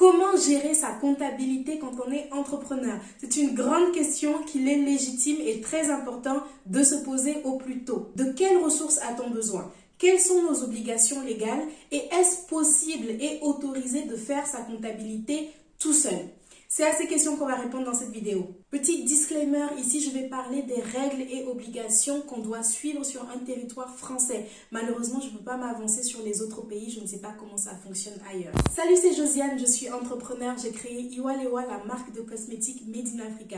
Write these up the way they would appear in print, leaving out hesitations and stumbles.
Comment gérer sa comptabilité quand on est entrepreneur? C'est une grande question qu'il est légitime et très important de se poser au plus tôt. De quelles ressources a-t-on besoin? Quelles sont nos obligations légales? Et est-ce possible et autorisé de faire sa comptabilité tout seul? C'est à ces questions qu'on va répondre dans cette vidéo. Petit disclaimer, ici je vais parler des règles et obligations qu'on doit suivre sur un territoire français. Malheureusement, je ne peux pas m'avancer sur les autres pays, je ne sais pas comment ça fonctionne ailleurs. Salut, c'est Josiane, je suis entrepreneur, j'ai créé Iwalewa, la marque de cosmétiques Made in Africa.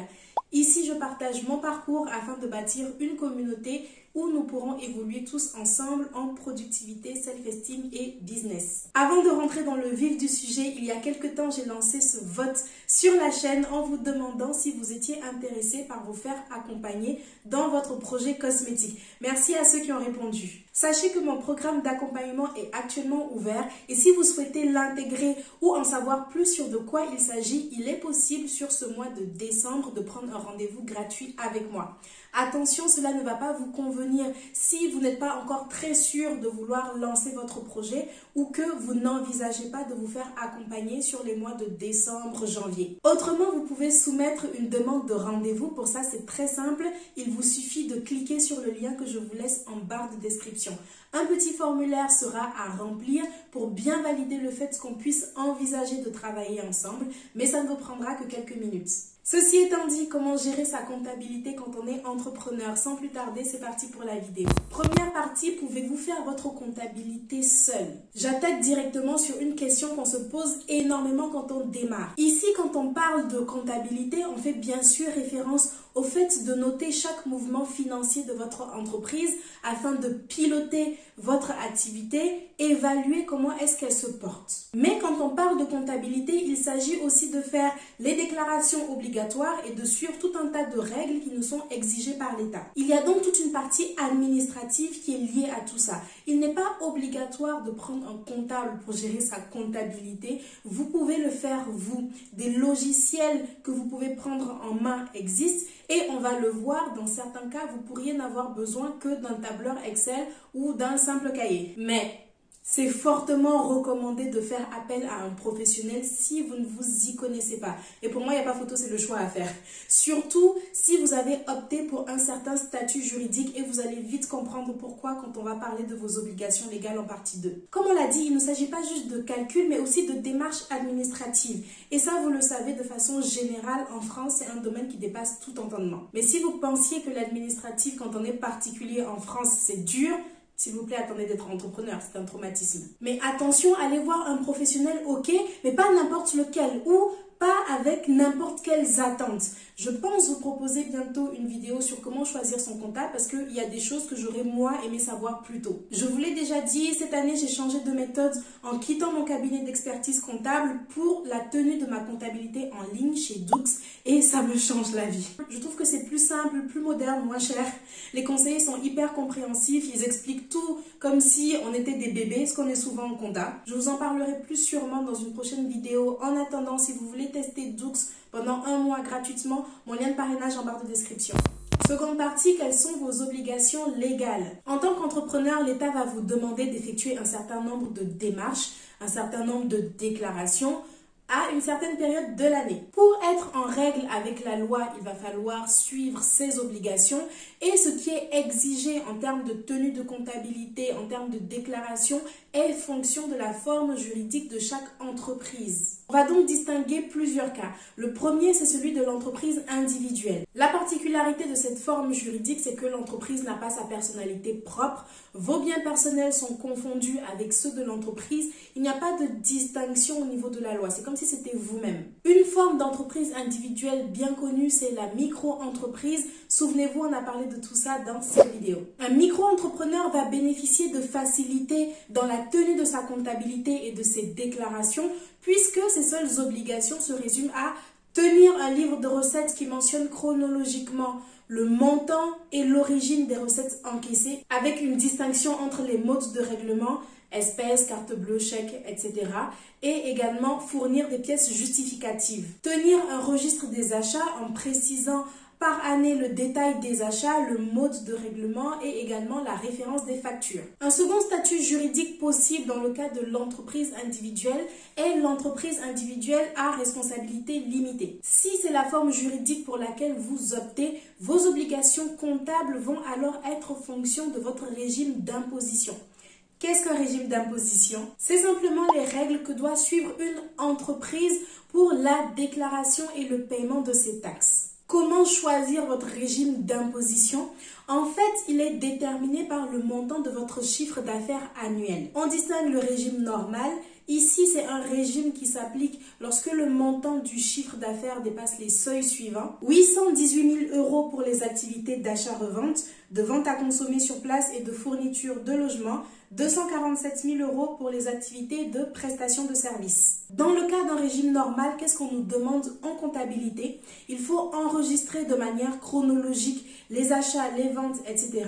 Ici, je partage mon parcours afin de bâtir une communauté où nous pourrons évoluer tous ensemble en productivité, self-esteem et business. Avant de rentrer dans le vif du sujet, il y a quelques temps, j'ai lancé ce vote sur la chaîne en vous demandant si vous étiez intéressé par vous faire accompagner dans votre projet cosmétique. Merci à ceux qui ont répondu. Sachez que mon programme d'accompagnement est actuellement ouvert et si vous souhaitez l'intégrer ou en savoir plus sur de quoi il s'agit, il est possible sur ce mois de décembre de prendre un rendez-vous gratuit avec moi. Attention, cela ne va pas vous convenir si vous n'êtes pas encore très sûr de vouloir lancer votre projet ou que vous n'envisagez pas de vous faire accompagner sur les mois de décembre, janvier. Autrement, vous pouvez soumettre une demande de rendez-vous. Pour ça, c'est très simple. Il vous suffit de cliquer sur le lien que je vous laisse en barre de description. Un petit formulaire sera à remplir pour bien valider le fait qu'on puisse envisager de travailler ensemble, mais ça ne vous prendra que quelques minutes. Ceci étant dit, comment gérer sa comptabilité quand on est entrepreneur? Sans plus tarder, c'est parti pour la vidéo. Première partie, pouvez-vous faire votre comptabilité seul? J'attaque directement sur une question qu'on se pose énormément quand on démarre. Ici, quand on parle de comptabilité, on fait bien sûr référence au fait de noter chaque mouvement financier de votre entreprise afin de piloter votre activité, évaluer comment est-ce qu'elle se porte. Mais quand on parle de comptabilité, il s'agit aussi de faire les déclarations obligatoires et de suivre tout un tas de règles qui nous sont exigées par l'État. Il y a donc toute une partie administrative qui est liée à tout ça. Il n'est pas obligatoire de prendre un comptable pour gérer sa comptabilité. Vous pouvez le faire vous. Des logiciels que vous pouvez prendre en main existent. Et on va le voir, dans certains cas, vous pourriez n'avoir besoin que d'un tableur Excel ou d'un simple cahier. Mais c'est fortement recommandé de faire appel à un professionnel si vous ne vous y connaissez pas. Et pour moi, il n'y a pas photo, c'est le choix à faire. Surtout si vous avez opté pour un certain statut juridique et vous allez vite comprendre pourquoi quand on va parler de vos obligations légales en partie 2. Comme on l'a dit, il ne s'agit pas juste de calcul, mais aussi de démarches administratives. Et ça, vous le savez de façon générale, en France, c'est un domaine qui dépasse tout entendement. Mais si vous pensiez que l'administratif, quand on est particulier en France, c'est dur, s'il vous plaît, attendez d'être entrepreneur, c'est un traumatisme. Mais attention, allez voir un professionnel, ok, mais pas n'importe lequel ou pas avec n'importe quelles attentes. Je pense vous proposer bientôt une vidéo sur comment choisir son comptable parce qu'il y a des choses que j'aurais moi aimé savoir plus tôt. Je vous l'ai déjà dit, cette année j'ai changé de méthode en quittant mon cabinet d'expertise comptable pour la tenue de ma comptabilité en ligne chez Doux et ça me change la vie. Je trouve que c'est plus simple, plus moderne, moins cher. Les conseillers sont hyper compréhensifs, ils expliquent tout comme si on était des bébés, ce qu'on est souvent en compta. Je vous en parlerai plus sûrement dans une prochaine vidéo. En attendant, si vous voulez tester Doux pendant 1 mois gratuitement, mon lien de parrainage en barre de description. Seconde partie, quelles sont vos obligations légales? En tant qu'entrepreneur, l'État va vous demander d'effectuer un certain nombre de démarches, un certain nombre de déclarations à une certaine période de l'année. Pour être en règle avec la loi, il va falloir suivre ces obligations et ce qui est exigé en termes de tenue de comptabilité, en termes de déclaration, est fonction de la forme juridique de chaque entreprise. On va donc distinguer plusieurs cas. Le premier, c'est celui de l'entreprise individuelle. La particularité de cette forme juridique, c'est que l'entreprise n'a pas sa personnalité propre. Vos biens personnels sont confondus avec ceux de l'entreprise. Il n'y a pas de distinction au niveau de la loi. C'est comme si c'était vous-même. Une forme d'entreprise individuelle bien connue, c'est la micro-entreprise. Souvenez-vous, on a parlé de tout ça dans cette vidéo. Un micro-entrepreneur va bénéficier de facilités dans la tenue de sa comptabilité et de ses déclarations, puisque ses seules obligations se résument à tenir un livre de recettes qui mentionne chronologiquement le montant et l'origine des recettes encaissées, avec une distinction entre les modes de règlement, espèces, carte bleue, chèque, etc. Et également fournir des pièces justificatives. Tenir un registre des achats en précisant par année le détail des achats, le mode de règlement et également la référence des factures. Un second statut juridique possible dans le cas de l'entreprise individuelle est l'entreprise individuelle à responsabilité limitée. Si c'est la forme juridique pour laquelle vous optez, vos obligations comptables vont alors être en fonction de votre régime d'imposition. Qu'est-ce qu'un régime d'imposition? C'est simplement les règles que doit suivre une entreprise pour la déclaration et le paiement de ses taxes. Comment choisir votre régime d'imposition? En fait, il est déterminé par le montant de votre chiffre d'affaires annuel. On distingue le régime normal. Ici, c'est un régime qui s'applique lorsque le montant du chiffre d'affaires dépasse les seuils suivants. 818 000 € pour les activités d'achat-revente, de vente à consommer sur place et de fourniture de logement. 247 000 € pour les activités de prestation de services. Dans le cas d'un régime normal, qu'est-ce qu'on nous demande en comptabilité? Il faut enregistrer de manière chronologique les achats, les ventes, etc.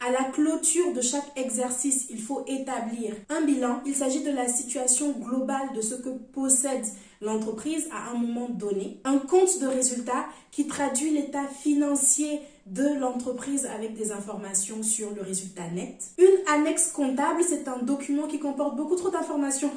À la clôture de chaque exercice, il faut établir un bilan. Il s'agit de la situation globale de ce que possède l'entreprise à un moment donné. Un compte de résultat qui traduit l'état financier de l'entreprise avec des informations sur le résultat net. Une annexe comptable, c'est un document qui comporte beaucoup trop d'informations.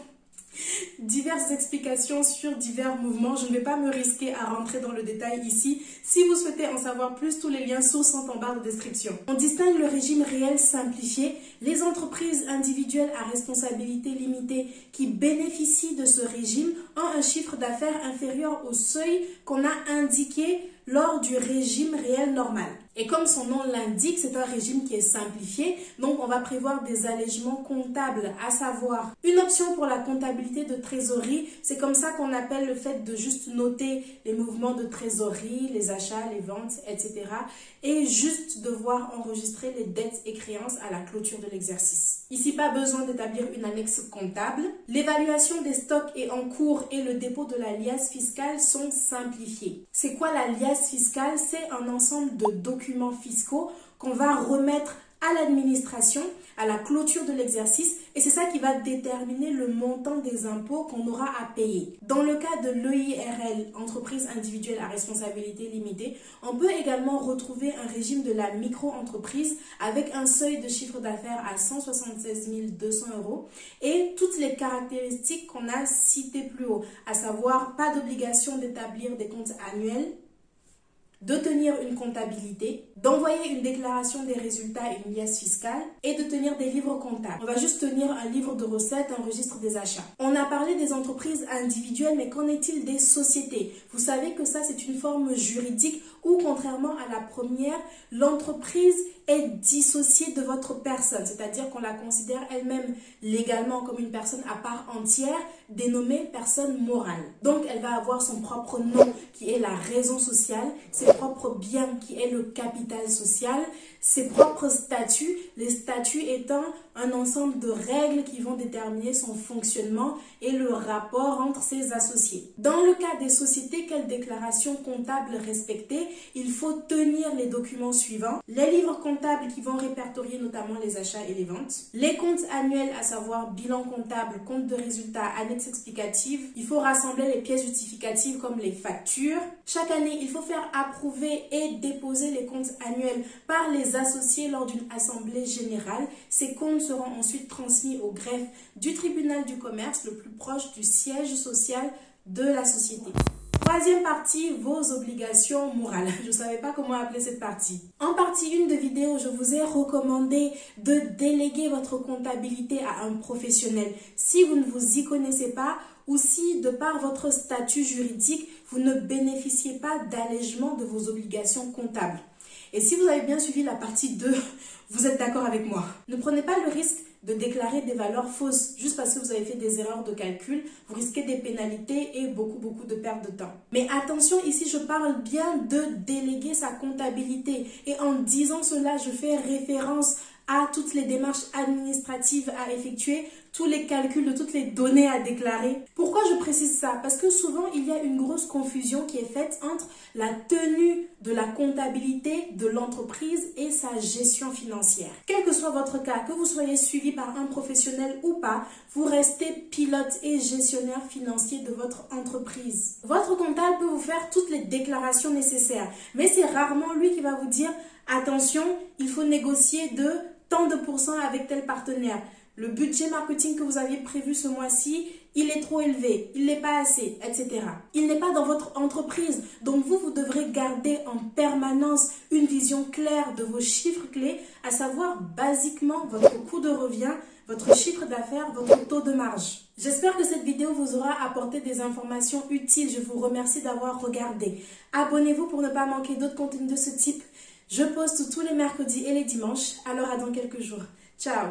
Diverses explications sur divers mouvements. Je ne vais pas me risquer à rentrer dans le détail ici. Si vous souhaitez en savoir plus, tous les liens sont en barre de description. On distingue le régime réel simplifié. Les entreprises individuelles à responsabilité limitée qui bénéficient de ce régime ont un chiffre d'affaires inférieur au seuil qu'on a indiqué lors du régime réel normal. Et comme son nom l'indique, c'est un régime qui est simplifié, donc on va prévoir des allègements comptables, à savoir une option pour la comptabilité de trésorerie. C'est comme ça qu'on appelle le fait de juste noter les mouvements de trésorerie, les achats, les ventes, etc. Et juste devoir enregistrer les dettes et créances à la clôture de l'exercice. Ici, pas besoin d'établir une annexe comptable. L'évaluation des stocks et en cours et le dépôt de la liasse fiscale sont simplifiés. C'est quoi la liasse fiscale? C'est un ensemble de documents fiscaux qu'on va remettre à l'administration à la clôture de l'exercice et c'est ça qui va déterminer le montant des impôts qu'on aura à payer. Dans le cas de l'EIRL, entreprise individuelle à responsabilité limitée, on peut également retrouver un régime de la micro-entreprise avec un seuil de chiffre d'affaires à 176 200 € et toutes les caractéristiques qu'on a citées plus haut, à savoir pas d'obligation d'établir des comptes annuels, de tenir une comptabilité, d'envoyer une déclaration des résultats et une liasse fiscale et de tenir des livres comptables. On va juste tenir un livre de recettes, un registre des achats. On a parlé des entreprises individuelles, mais qu'en est-il des sociétés? Vous savez que ça, c'est une forme juridique où, contrairement à la première, l'entreprise est dissociée de votre personne, c'est-à-dire qu'on la considère elle-même légalement comme une personne à part entière, dénommée personne morale. Donc, elle va avoir son propre nom qui est la raison sociale, ses propres biens qui est le capital social, ses propres statuts, les statuts étant un ensemble de règles qui vont déterminer son fonctionnement et le rapport entre ses associés. Dans le cas des sociétés, quelle déclaration comptable respecter? Il faut tenir les documents suivants: les livres comptables qui vont répertorier notamment les achats et les ventes, les comptes annuels, à savoir bilan comptable, compte de résultats, annexe explicative. Il faut rassembler les pièces justificatives comme les factures. Chaque année, il faut faire approuver et déposer les comptes annuels par les associés lors d'une assemblée générale. Ces comptes seront ensuite transmis au greffe du tribunal du commerce le plus proche du siège social de la société. Troisième partie, vos obligations morales. Je ne savais pas comment appeler cette partie. En partie 1 de vidéo, je vous ai recommandé de déléguer votre comptabilité à un professionnel. Si vous ne vous y connaissez pas ou si, de par votre statut juridique, vous ne bénéficiez pas d'allègement de vos obligations comptables. Et si vous avez bien suivi la partie 2, vous êtes d'accord avec moi. Ne prenez pas le risque de déclarer des valeurs fausses juste parce que vous avez fait des erreurs de calcul. Vous risquez des pénalités et beaucoup de perte de temps. Mais attention, ici je parle bien de déléguer sa comptabilité. Et en disant cela, je fais référence à toutes les démarches administratives à effectuer, tous les calculs, de toutes les données à déclarer. Pourquoi je précise ça? Parce que souvent, il y a une grosse confusion qui est faite entre la tenue de la comptabilité de l'entreprise et sa gestion financière. Quel que soit votre cas, que vous soyez suivi par un professionnel ou pas, vous restez pilote et gestionnaire financier de votre entreprise. Votre comptable peut vous faire toutes les déclarations nécessaires, mais c'est rarement lui qui va vous dire « Attention, il faut négocier de tant de pourcents avec tel partenaire. Le budget marketing que vous aviez prévu ce mois-ci, il est trop élevé, il n'est pas assez, etc. » Il n'est pas dans votre entreprise. Donc vous devrez garder en permanence une vision claire de vos chiffres clés, à savoir basiquement votre coût de revient, votre chiffre d'affaires, votre taux de marge. J'espère que cette vidéo vous aura apporté des informations utiles. Je vous remercie d'avoir regardé. Abonnez-vous pour ne pas manquer d'autres contenus de ce type. Je poste tous les mercredis et les dimanches, alors à dans quelques jours. Ciao!